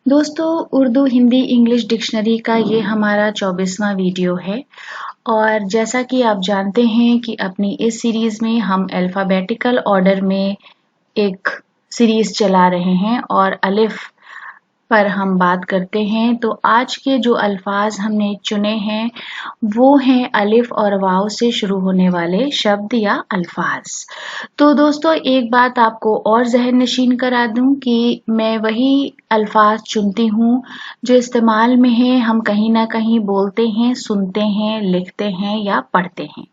दोस्तों, Urdu Hindi English dictionary का ये हमारा 24वां वीडियो है और जैसा कि आप जानते हैं कि अपनी इस सीरीज़ में हम अल्फ़ाबेटिकल ऑर्डर में एक सीरीज़ चला रहे हैं और अलिफ पर हम बात करते हैं। तो आज के जो अल्फाज हमने चुने हैं वो हैं अलिफ और वाव से शुरू होने वाले शब्द या अल्फाज। तो दोस्तों, एक बात आपको और ज़हन नशीन करा दूं कि मैं वही अल्फाज चुनती हूँ जो इस्तेमाल में हैं, हम कहीं ना कहीं बोलते हैं, सुनते हैं, लिखते हैं या पढ़ते हैं।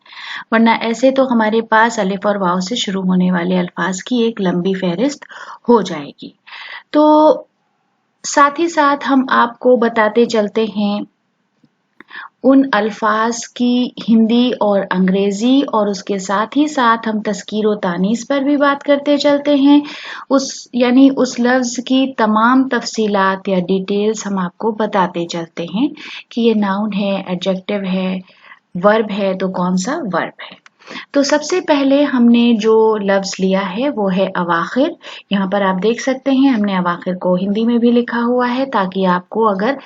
वरना ऐसे तो हमारे पास अलिफ और वाव से शुरू होने वाले अल्फाज की एक लंबी फहरिस्त हो जाएगी। तो साथ ही साथ हम आपको बताते चलते हैं उन अल्फाज की हिंदी और अंग्रेजी, और उसके साथ ही साथ हम तस्कीर व तानीस पर भी बात करते चलते हैं। उस लफ्ज़ की तमाम तफसीलात या डिटेल्स हम आपको बताते चलते हैं कि ये नाउन है, एडजेक्टिव है, वर्ब है तो कौन सा वर्ब है। तो सबसे पहले हमने जो लफ्ज़ लिया है वो है अवाखिर। यहाँ पर आप देख सकते हैं हमने अवाखिर को हिंदी में भी लिखा हुआ है ताकि आपको अगर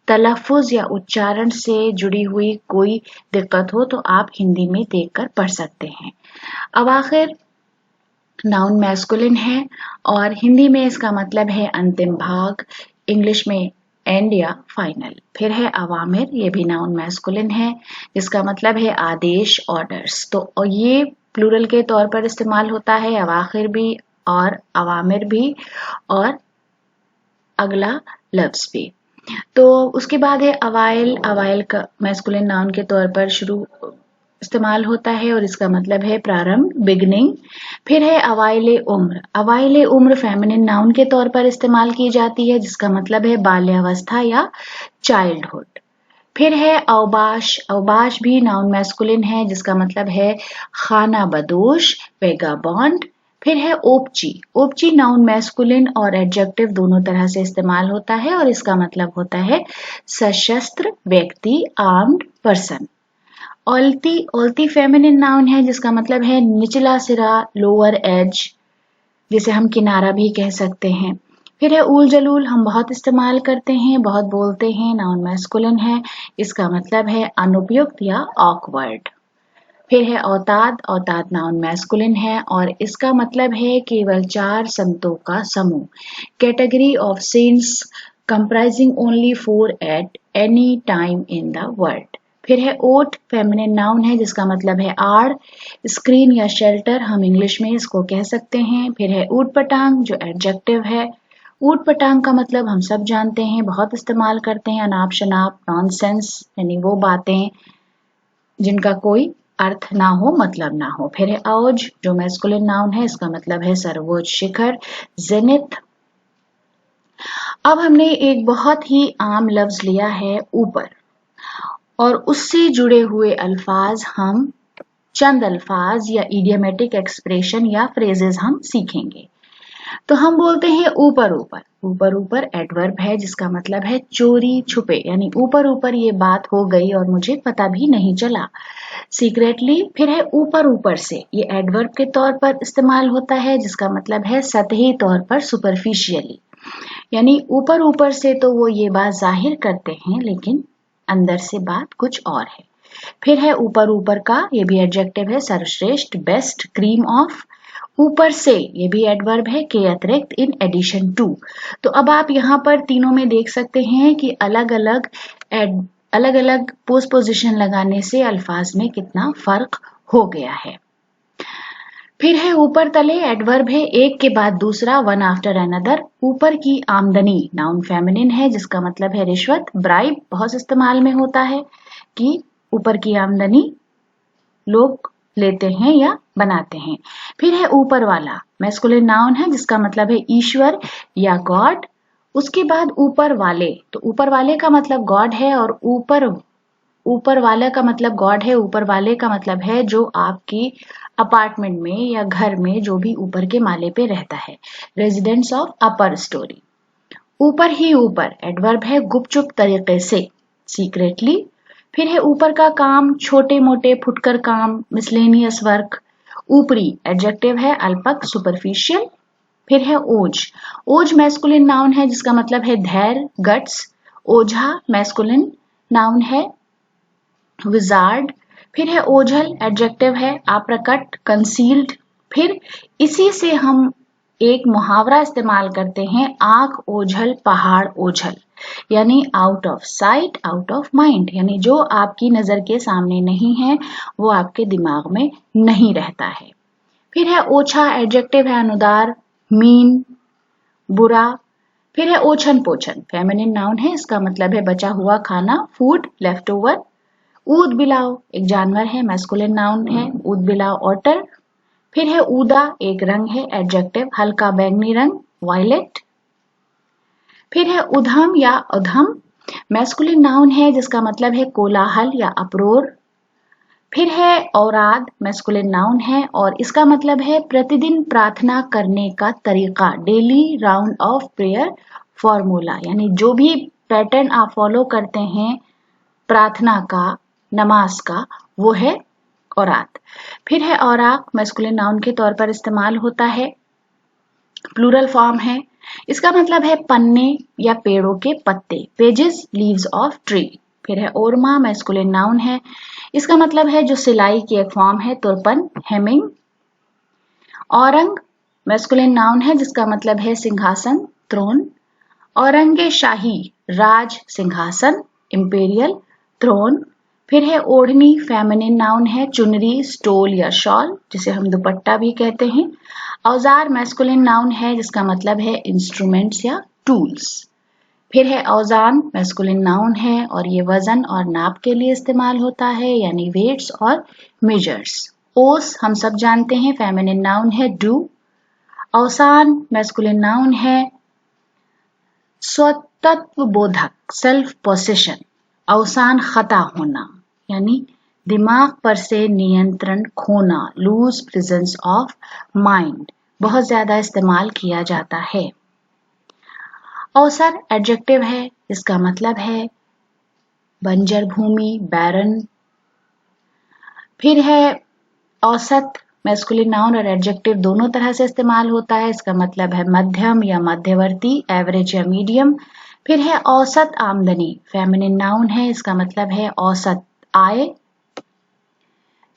तलफ़ुज़ या उच्चारण से जुड़ी हुई कोई दिक्कत हो तो आप हिंदी में देखकर पढ़ सकते हैं। अवाखिर नाउन मैस्कुलिन है और हिंदी में इसका मतलब है अंतिम भाग, इंग्लिश में एंड या फाइनल। फिर है अवामिर, ये भी नाउन मैस्कुलिन है जिसका मतलब है आदेश, ऑर्डर्स। तो ये प्लूरल के तौर पर इस्तेमाल होता है, अवाखिर भी और अवामिर भी और अगला लफ्ज भी। तो उसके बाद है अवाइल। अवाइल का मैस्कुलिन नाउन के तौर पर शुरू इस्तेमाल होता है और इसका मतलब है प्रारंभ, बिगनिंग। फिर है अवाइले उम्र। अवाइले उम्र फेमिनिन नाउन के तौर पर इस्तेमाल की जाती है जिसका मतलब है बाल्यावस्था या चाइल्डहुड। फिर है अवबाश। अवबाश भी नाउन मैस्कुलिन है जिसका मतलब है खाना बदोश, वेगाबॉन्ड। फिर है ओपची। ओपची नाउन मैस्कुलिन और एडजेक्टिव दोनों तरह से इस्तेमाल होता है और इसका मतलब होता है सशस्त्र व्यक्ति, आर्म्ड पर्सन। ओल्ती। ओल्ती फेमिनिन नाउन है जिसका मतलब है निचला सिरा, लोअर एज, जिसे हम किनारा भी कह सकते हैं। फिर है ऊल जलूल, हम बहुत इस्तेमाल करते हैं, बहुत बोलते हैं, नाउन मैस्कुलिन है, इसका मतलब है अनुपयुक्त या ऑकवर्ड। फिर है औताद। औताद नाउन मैस्कुलिन है और इसका मतलब है केवल 4 संतों का समूह, category of cents comprising only 4 at any time in the world. फिर है ओट। फेमिनिन नाउन है जिसका मतलब है आड़, स्क्रीन या शेल्टर, हम इंग्लिश में इसको कह सकते हैं। फिर है ऊट पटांग जो एडजेक्टिव है। ऊट पटांग का मतलब हम सब जानते हैं, बहुत इस्तेमाल करते हैं, अनाप शनाप, नॉनसेंस, यानी वो बातें जिनका कोई अर्थ ना हो, मतलब ना हो। फिर है औज जो मैस्कुलिन नाउन है, इसका मतलब है सर्वोच्च शिखर, जेनिथ। अब हमने एक बहुत ही आम लफ्ज लिया है ऊपर और उससे जुड़े हुए अल्फाज, हम चंद अल्फाज या इडियमेटिक एक्सप्रेशन या फ्रेजेस हम सीखेंगे। तो हम बोलते हैं ऊपर ऊपर। ऊपर ऊपर एडवर्ब है जिसका मतलब है चोरी छुपे, यानी ऊपर ऊपर ये बात हो गई और मुझे पता भी नहीं चला, सीक्रेटली। फिर है ऊपर ऊपर से, ये एडवर्ब के तौर पर इस्तेमाल होता है जिसका मतलब है सतही तौर पर, सुपरफिशियली, यानी ऊपर ऊपर से तो वो ये बात जाहिर करते हैं लेकिन अंदर से बात कुछ और है। फिर है ऊपर ऊपर का, ये भी एडजेक्टिव है, सर्वश्रेष्ठ, बेस्ट, क्रीम ऑफ। ऊपर से, ये भी एडवर्ब है, के अतिरिक्त, इन एडिशन टू। तो अब आप यहाँ पर तीनों में देख सकते हैं कि अलग अलग पोस्ट पोजिशन लगाने से अल्फाज में कितना फर्क हो गया है। फिर है ऊपर तले। एडवर्ब है, एक के बाद दूसरा, वन आफ्टर अनदर। ऊपर की आमदनी नाउन फेमिनिन है जिसका मतलब है रिश्वत, ब्राइब, बहुत इस्तेमाल में होता है कि ऊपर की आमदनी लोग लेते हैं या बनाते हैं। फिर है ऊपर वाला, मैस्कुलिन नाउन है जिसका मतलब है ईश्वर या गॉड। उसके बाद ऊपर वाले, तो ऊपर वाले का मतलब गॉड है और ऊपर वाले का मतलब गॉड है। ऊपर वाले का मतलब है जो आपकी अपार्टमेंट में या घर में जो भी ऊपर के माले पे रहता है, रेजिडेंट्स ऑफ अपर स्टोरी। ऊपर ही ऊपर एडवर्ब है, गुपचुप तरीके से, सीक्रेटली। फिर है ऊपर का काम, छोटे मोटे फुटकर काम, मिसलेनियस वर्क। ऊपरी एडजेक्टिव है, अल्पक, सुपरफिशियल। फिर है ओज। ओज मैस्कुलिन नाउन है जिसका मतलब है धैर्य, गट्स। ओझा मैस्कुलिन नाउन है, विजार्ड। फिर है ओझल, एडजेक्टिव है, अप्रकट, कंसील्ड। फिर इसी से हम एक मुहावरा इस्तेमाल करते हैं, आंख ओझल पहाड़ ओझल, यानी out of sight out of mind, यानी जो आपकी नजर के सामने नहीं है वो आपके दिमाग में नहीं रहता है। फिर है ओछा, एडजेक्टिव है, अनुदार, मीन, बुरा। फिर है ओछन पोछन, फेमिनिन नाउन है, इसका मतलब है बचा हुआ खाना, फूड, लेफ्ट ओवर। ऊद बिलाव एक जानवर है, मैस्कुलिन नाउन है, ऊद बिलाव ऑटर। फिर है ऊदा एक रंग है, एडजेक्टिव, हल्का बैंगनी रंग, वायलेट। फिर है उधम या अधम, मैस्कुलिन नाउन है जिसका मतलब है कोलाहल या अपरोर। फिर है औराद, मैस्कुलिन नाउन है और इसका मतलब है प्रतिदिन प्रार्थना करने का तरीका, daily round of prayer formula, यानी जो भी पैटर्न आप फॉलो करते हैं प्रार्थना का, नमाज का, वो है औरात। फिर है औराक, मैस्कुलिन नाउन के तौर पर इस्तेमाल होता है, प्लूरल फॉर्म है, इसका मतलब है पन्ने या पेड़ों के पत्ते, पेजेस, लीव्स ऑफ ट्री। फिर है ओरमा, मैस्कुलिन नाउन है, इसका मतलब है जो सिलाई की एक फॉर्म है, तुरपन, हेमिंग। औरंग मैस्कुलिन नाउन है जिसका मतलब है सिंहासन, थ्रोन। औरंगे शाही, राज सिंहासन, इंपेरियल थ्रोन। फिर है ओढ़नी, फेमिनिन नाउन है, चुनरी, स्टोल या शॉल, जिसे हम दुपट्टा भी कहते हैं। औजार मैस्कुलिन नाउन है जिसका मतलब है इंस्ट्रूमेंट्स या टूल्स। फिर है औजान, मैस्कुलिन नाउन है और ये वजन और नाप के लिए इस्तेमाल होता है, यानी वेट्स और मेजर्स। ओस हम सब जानते हैं, फेमिनिन नाउन है, डू। औसान मैस्कुलिन नाउन है, स्वतत्व बोधक, सेल्फ पोसेशन। अवसान खता होना, यानी दिमाग पर से नियंत्रण खोना, लूज प्रेजेंस ऑफ माइंड, बहुत ज्यादा इस्तेमाल किया जाता है। अवसर एडजेक्टिव है, इसका मतलब है बंजर भूमि, बैरन। फिर है औसत, मैस्कुलिन नाउन और एडजेक्टिव दोनों तरह से इस्तेमाल होता है, इसका मतलब है मध्यम या मध्यवर्ती, एवरेज या मीडियम। फिर है औसत आमदनी, फेमिनिन नाउन है, इसका मतलब है औसत आय,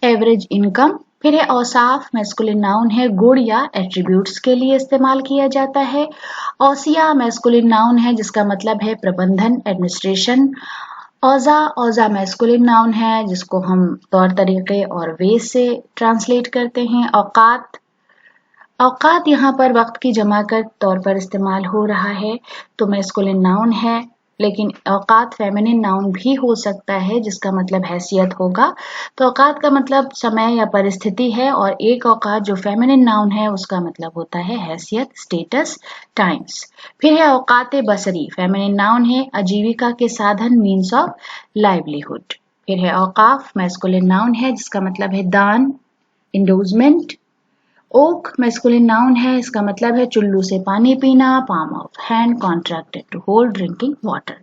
एवरेज इनकम। फिर है औसाफ, मैस्कुलिन नाउन है, गुण या एट्रीब्यूट्स के लिए इस्तेमाल किया जाता है। औसिया मैस्कुलिन नाउन है जिसका मतलब है प्रबंधन, एडमिनिस्ट्रेशन। औजा, औजा मैस्कुलिन नाउन है जिसको हम तौर तरीके और वे से ट्रांसलेट करते हैं। औकात, औकात यहाँ पर वक्त की जमा कर तौर पर इस्तेमाल हो रहा है, तो मैस्कुलिन नाउन है, लेकिन औकात फेमिनिन नाउन भी हो सकता है जिसका मतलब हैसियत होगा। तो औकात का मतलब समय या परिस्थिति है और एक औकात जो फेमिनिन नाउन है उसका मतलब होता है हैसियत, स्टेटस, टाइम्स। फिर है औकात बसरी, फेमिनिन नाउन है, आजीविका के साधन, मीन्स ऑफ लाइवलीहुड। फिर है औकाफ, मैस्कुलिन नाउन है जिसका मतलब है दान, इंडोजमेंट। ओक मैस्कुलिन नाउन है, इसका मतलब है चुल्लू से पानी पीना, palm of hand, contracted to hold drinking water.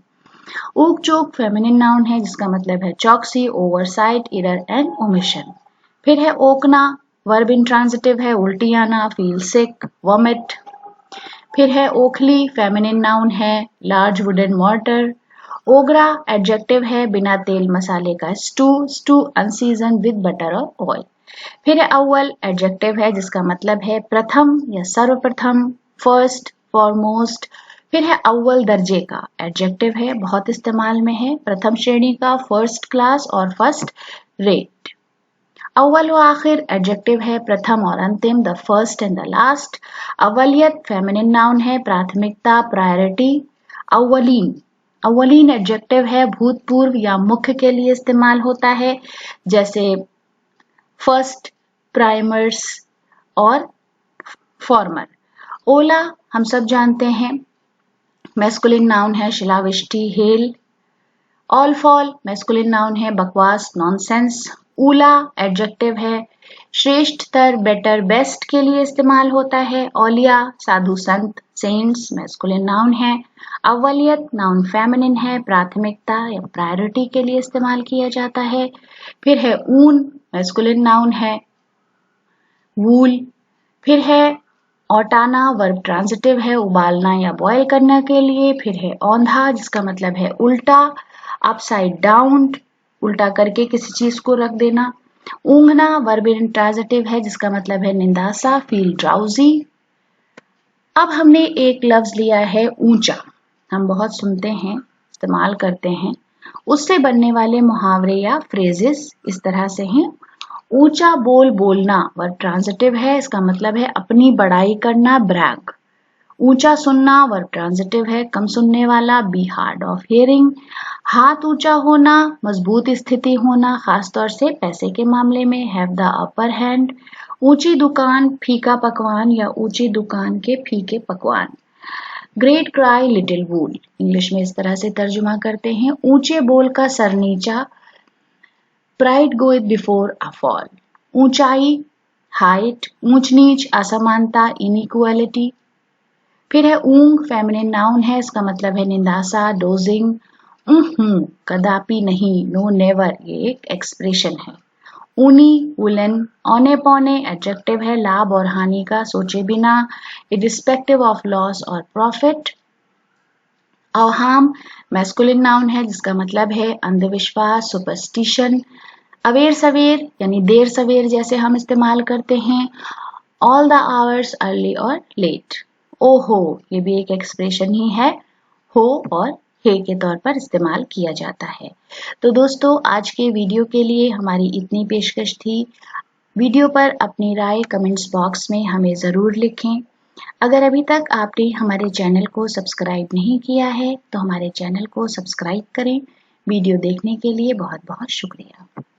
ऊक चोक फेमिनिन नाउन है जिसका मतलब है चौकसी, ओवरसाइट, एरर एंड ओमिशन। फिर है ओकना, वर्ब इंट्रांजिटिव है, उल्टी आना, फील सिक, वॉमिट। फिर है ओखली, फेमिनिन नाउन है, लार्ज वुडन मॉर्टर। ओगरा एडजेक्टिव है, बिना तेल मसाले का स्टू, स्टू अनसीजन विद बटर और ऑयल। फिर है अव्वल, एडजेक्टिव है जिसका मतलब है प्रथम या सर्वप्रथम, फर्स्ट, फॉरमोस्ट। फिर है अव्वल दर्जे का, एडजेक्टिव है, बहुत इस्तेमाल में है, प्रथम श्रेणी का, फर्स्ट क्लास और फर्स्ट रेट। अव्वल व आखिर एडजेक्टिव है, प्रथम और अंतिम, the first and the last. अव्वलियत फेमिनिन नाउन है, प्राथमिकता, प्रायोरिटी। अव्वलीन, अव्वलीन एडजेक्टिव है, भूतपूर्व या मुख्य के लिए इस्तेमाल होता है, जैसे फर्स्ट, प्राइमर्स और फॉर्मर। ओला हम सब जानते हैं, मैस्कुलिन नाउन है, शिलावृष्टि, hail. All fall masculine noun है, बकवास, नॉनसेंस। ऊला एडजेक्टिव है, श्रेष्ठतर, बेटर, बेस्ट के लिए इस्तेमाल होता है। औलिया साधु संत, सेंट्स मैस्कुलिन नाउन है। अव्वलियत नाउन फेमिनिन है, प्राथमिकता या प्रायोरिटी के लिए इस्तेमाल किया जाता है। फिर है ऊन, मैस्कुलिन नाउन है, वूल। फिर है औटाना वर्ब ट्रांजिटिव है उबालना या बॉयल करने के लिए। फिर है औंधा जिसका मतलब है उल्टा, अपसाइड डाउन, उल्टा करके किसी चीज को रख देना। ऊँघना वर्ब इंट्रांजिटिव है जिसका मतलब है निंदासा, फील ड्राउजी। अब हमने एक लफ्ज लिया है ऊंचा, हम बहुत सुनते हैं, इस्तेमाल करते हैं। उससे बनने वाले मुहावरे या फ्रेजेस इस तरह से हैं। ऊंचा बोल बोलना वर्ब ट्रांजिटिव है, इसका मतलब है अपनी बड़ाई करना, ब्रैग। ऊंचा सुनना वर्ब ट्रांजिटिव है, कम सुनने वाला, बी हार्ड ऑफ हियरिंग। हाथ ऊंचा होना मजबूत स्थिति होना, खासतौर से पैसे के मामले में, हैव द अपर हैंड। ऊंची दुकान फीका पकवान या ऊंची दुकान के फीके पकवान। ग्रेट क्राई लिटिल वूल इंग्लिश में इस तरह से तर्जुमा करते हैं। ऊंचे बोल का सर नीचा, प्राइड गोइथ बिफोर अ फॉल। ऊंचाई हाइट, ऊंच नीच असमानता, इनइक्वालिटी। फिर है ऊंग फेमिनिन नाउन है, इसका मतलब है निंदासा, डोजिंग। कदापि नहीं, नो नेवर, ये एक एक्सप्रेशन है। ऊनी वुलन, औने पौने एडजेक्टिव है, लाभ और हानि का सोचे बिना, इरिस्पेक्टिव ऑफ लॉस और प्रॉफिट। अवहाम मैस्कुलिन नाउन है जिसका मतलब है अंधविश्वास, सुपरस्टिशन। अवेर सवेर यानी देर सवेर जैसे हम इस्तेमाल करते हैं। ऑल द आवर्स अर्ली और लेट। ओहो ये भी एक एक्सप्रेशन ही है, हो और हे के तौर पर इस्तेमाल किया जाता है। तो दोस्तों आज के वीडियो के लिए हमारी इतनी पेशकश थी। वीडियो पर अपनी राय कमेंट्स बॉक्स में हमें ज़रूर लिखें। अगर अभी तक आपने हमारे चैनल को सब्सक्राइब नहीं किया है तो हमारे चैनल को सब्सक्राइब करें। वीडियो देखने के लिए बहुत बहुत शुक्रिया।